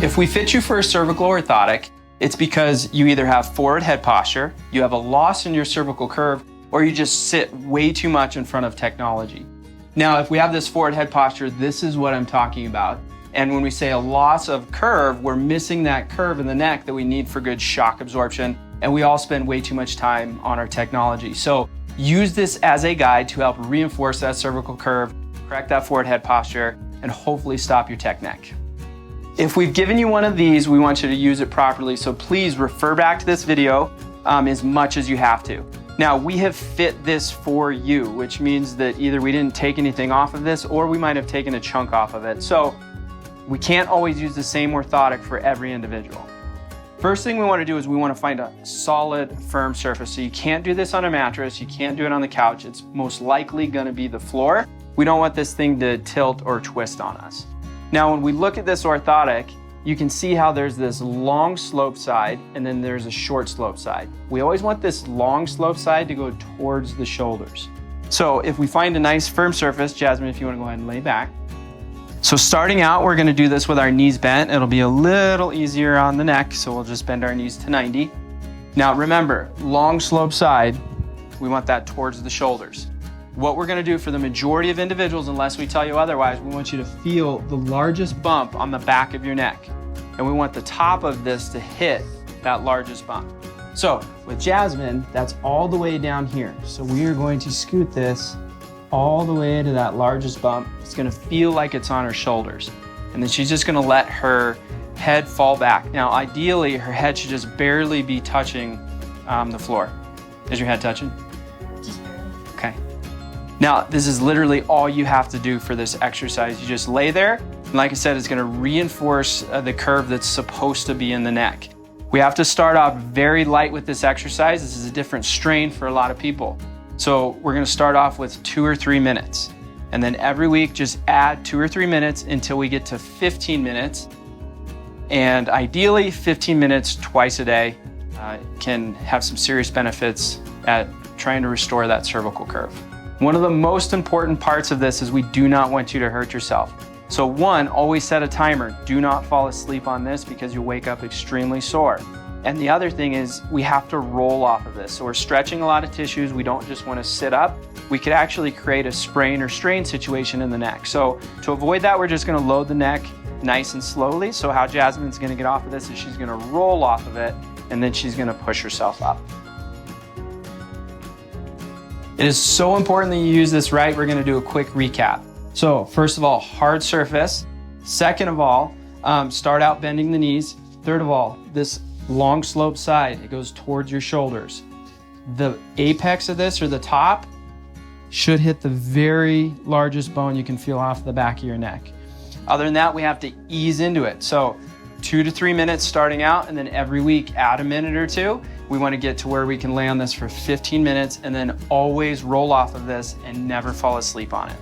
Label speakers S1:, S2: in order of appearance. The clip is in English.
S1: If we fit you for a cervical orthotic, it's because you either have forward head posture, you have a loss in your cervical curve, or you just sit way too much in front of technology. Now, if we have this forward head posture, this is what I'm talking about. And when we say a loss of curve, we're missing that curve in the neck that we need for good shock absorption. And we all spend way too much time on our technology. So use this as a guide to help reinforce that cervical curve, correct that forward head posture, and hopefully stop your tech neck. If we've given you one of these, we want you to use it properly. So please refer back to this video as much as you have to. Now, we have fit this for you, which means that either we didn't take anything off of this or we might have taken a chunk off of it. So we can't always use the same orthotic for every individual. First thing we want to do is we want to find a solid, firm surface. So you can't do this on a mattress, you can't do it on the couch. It's most likely going to be the floor. We don't want this thing to tilt or twist on us. Now, when we look at this orthotic, you can see how there's this long slope side and then there's a short slope side. We always want this long slope side to go towards the shoulders. So if we find a nice firm surface, Jasmine, if you want to go ahead and lay back. So starting out, we're going to do this with our knees bent. It'll be a little easier on the neck, so we'll just bend our knees to 90. Now remember, long slope side, we want that towards the shoulders. What we're going to do for the majority of individuals, unless we tell you otherwise, we want you to feel the largest bump on the back of your neck. And we want the top of this to hit that largest bump. So with Jasmine, that's all the way down here. So we are going to scoot this all the way to that largest bump. It's going to feel like it's on her shoulders. And then she's just going to let her head fall back. Now, ideally, her head should just barely be touching the floor. Is your head touching?
S2: Just barely.
S1: Okay. Now, this is literally all you have to do for this exercise. You just lay there, and like I said, it's going to reinforce the curve that's supposed to be in the neck. We have to start off very light with this exercise. This is a different strain for a lot of people. So we're going to start off with 2 or 3 minutes. And then every week, just add 2 or 3 minutes until we get to 15 minutes. And ideally, 15 minutes twice a day can have some serious benefits at trying to restore that cervical curve. One of the most important parts of this is we do not want you to hurt yourself. So one, always set a timer. Do not fall asleep on this because you'll wake up extremely sore. And the other thing is we have to roll off of this. So we're stretching a lot of tissues. We don't just want to sit up. We could actually create a sprain or strain situation in the neck. So to avoid that, we're just going to load the neck nice and slowly. So how Jasmine's going to get off of this is she's going to roll off of it and then she's going to push herself up. It is so important that you use this right. We're going to do a quick recap. So first of all, hard surface. Second of all, start out bending the knees. Third of all, this long slope side, it goes towards your shoulders. The apex of this, or the top, should hit the very largest bone you can feel off the back of your neck. Other than that, we have to ease into it. So 2 to 3 minutes starting out, and then every week add a minute or two. We want to get to where we can lay on this for 15 minutes and then always roll off of this and never fall asleep on it.